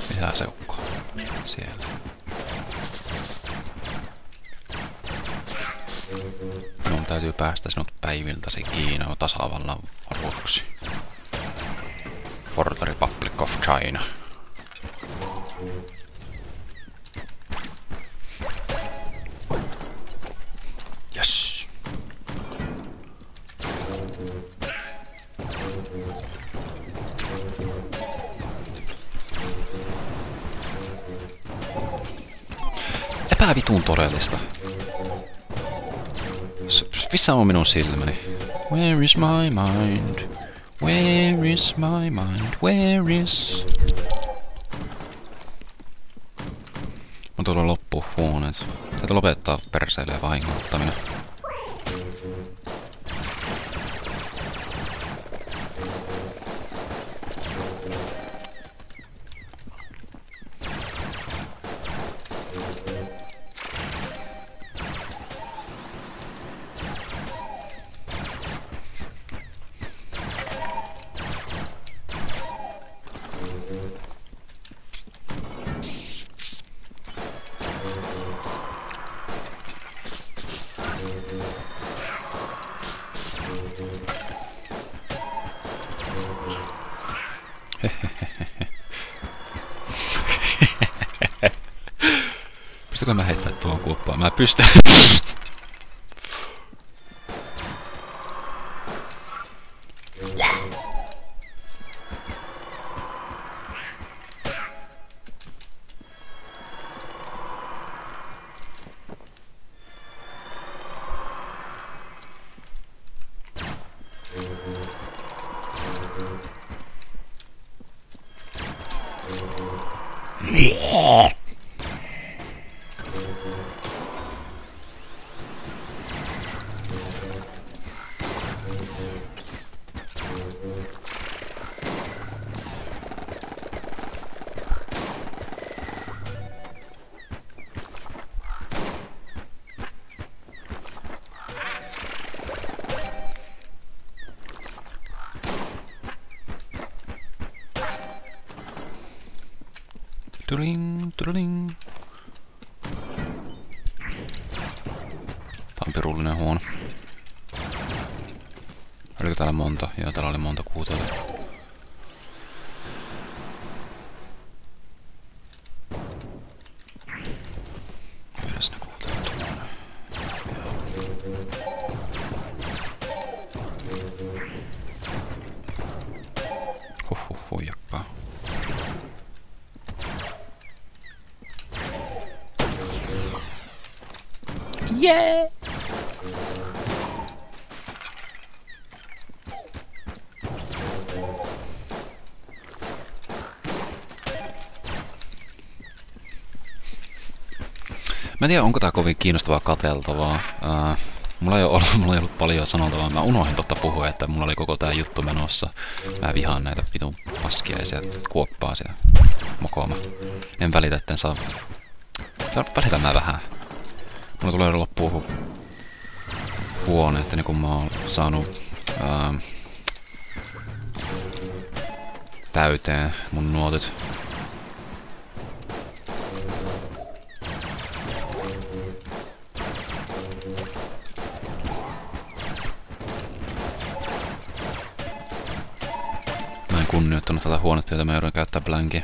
Lisää seukkoa. Siellä. Minun täytyy päästä sinut päiviltäsi Kiinan tasavallan varuuksi. For the Republic of China. Yes. Epävitun todellista. Missä on minun silmäni? Where is my mind? Where is my mind? Where is... On tullut loppu huoneet. Täytyy lopettaa perseille ja vahingoittaminen. Pystykö mä heittää tuohon kuoppaan? Mä pystyn. Tuling, tuling. Tää on pirullinen huono. Oliko täällä monta? Joo, täällä oli monta kuutioita. Vedäs ne kuutiot tuonne. Huijakkaa. Yeah! Mä en tiedä, onko tää kovin kiinnostavaa katseltavaa. Mulla ei ollut paljon sanottavaa. Mä unohdin totta puhua, että mulla oli koko tää juttu menossa. Mä vihaan näitä vitun paskiaisia kuoppaa siellä mokooma. En välitä, etten saa... Välitän mä vähän. Mulla tulee loppuun huone, että niin kun mä oon saanut täyteen mun nuotit. Mä en kunnioittanut tätä huonetta, jota mä joudun käyttää blankia.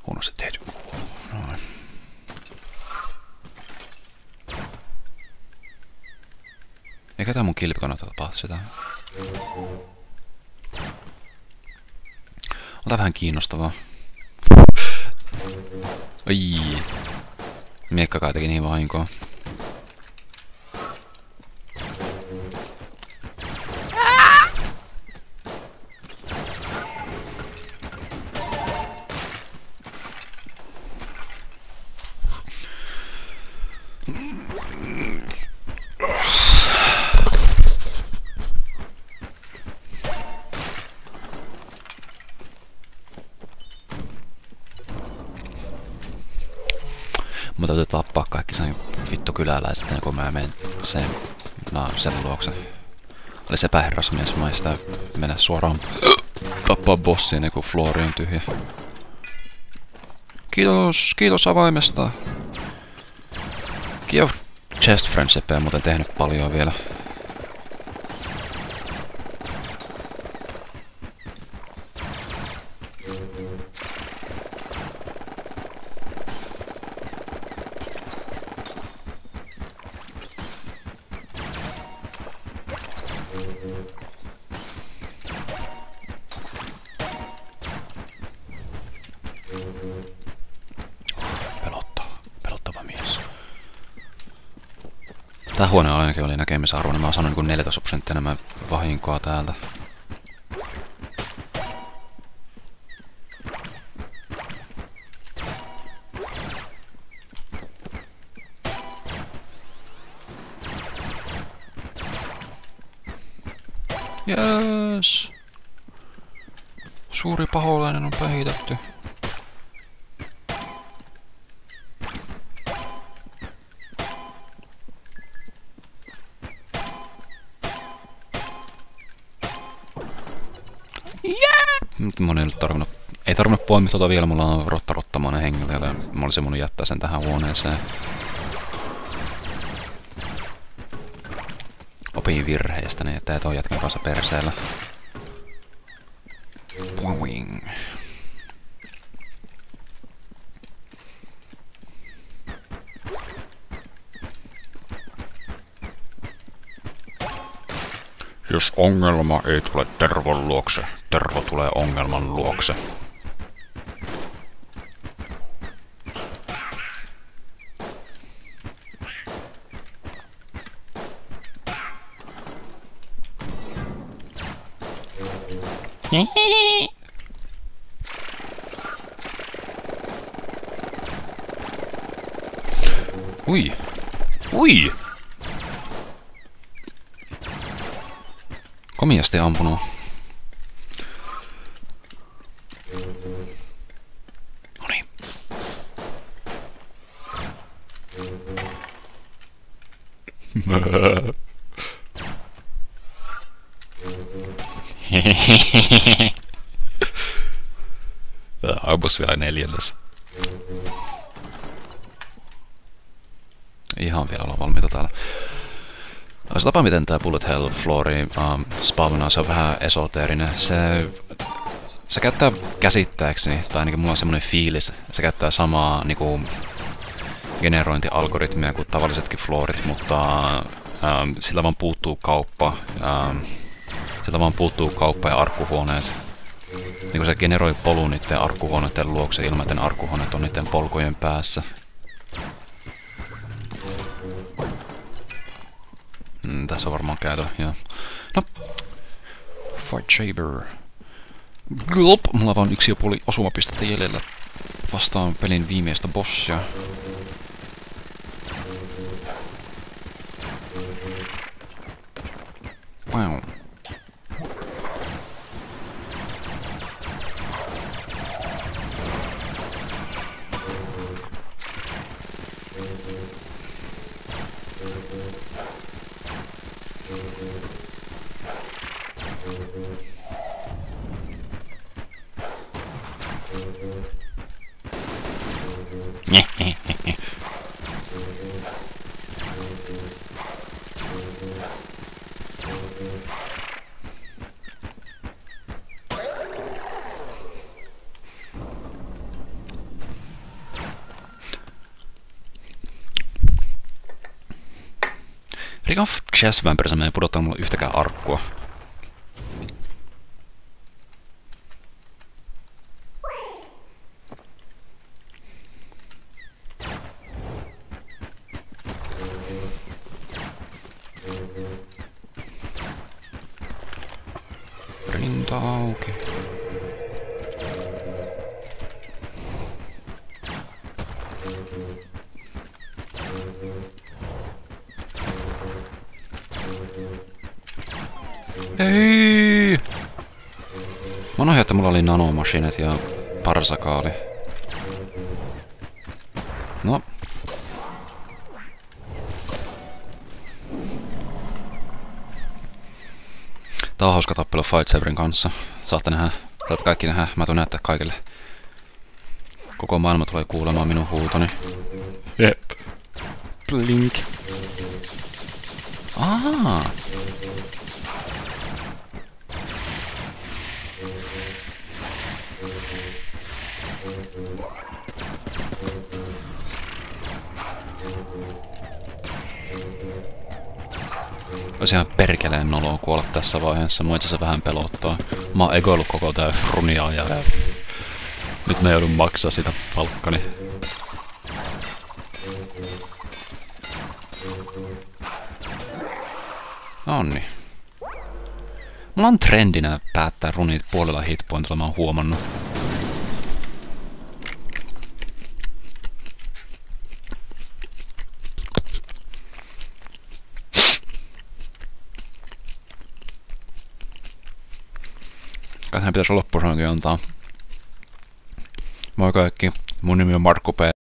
Huonosti tehty. Noin. Eikä tää mun kilpi kannata tapaa sitä. On tää vähän kiinnostavaa. Ai. Miekka kai teki niin vahinkoa. Mä täytyy tappaa kaikki sen vittu kyläläiset, kun mä menen sen luokse. Oli se päherrasmies, mä en sitä mennä suoraan tappaa bossiin, kun floori on tyhjä. Kiitos avaimesta. Kiev Chest Friendshipia on muuten tehnyt paljon vielä. Tää huone ainakin oli näkemisarvoinen. Mä oon saanut niin 14% enemmän vahinkoa täältä. Jes! Suuri paholainen on päihitetty. Nyt mun ei tarvinnut poimia tota vielä, mulla on rottamainen hengiltä, joten mä olisin voinut jättää sen tähän huoneeseen. Opin virheistä, niin että et oo jätkän kanssa perseellä. Boing. Jos ongelma ei tule Tervon luokse, Tervo tulee ongelman luokse. Ui! Ui! Komiasti ampunut. Noniin. Ampus vielä 4. Ihan vielä ollaan valmiita täällä. Se tapa, miten tää Bullet Hell Floori spawnaa, se on vähän esoteerinen. Se käyttää käsittääkseni, tai ainakin mulla on semmonen fiilis, se käyttää samaa niinku generointialgoritmia kuin tavallisetkin floorit, mutta sillä vaan puuttuu kauppa. Sillä vaan puuttuu kauppa ja arkkuhuoneet. Niinku se generoi polun niiden arkkuhuoneiden luokse ilman, että arkkuhuoneet on niiden polkujen päässä. Tässä on varmaan käytö, joo. No. Fight Saber. Glop! Mulla on vaan 1,5 osumapistettä jäljellä. vastaan pelin viimeistä bossia. Wow. Ring of Chess Vampires ei pudottanut mulle yhtäkään arkkua. Rinta auki. Ei! Mä unohdin, että mulla oli nanomasinet ja parsakaali. No. Tää on hauska tappelu Fight Saberin kanssa. Saatte kaikki nähdä. Mä tuun näyttää kaikille. Koko maailma tulee kuulemaan minun huutoni. Jep. Blink. Olisi ihan perkeleen noloa kuolla tässä vaiheessa. Mua itse asiassa vähän pelottaa. Mä oon egoillut koko tää runia ja nyt mä joudun maksaa sitä palkkani. Nonni. Mulla on trendinä päättää runit puolella hitpointilla, mä oon huomannut. Kai tähän pitäisi loppusanonkin antaa. Moi kaikki, mun nimi on Markku P.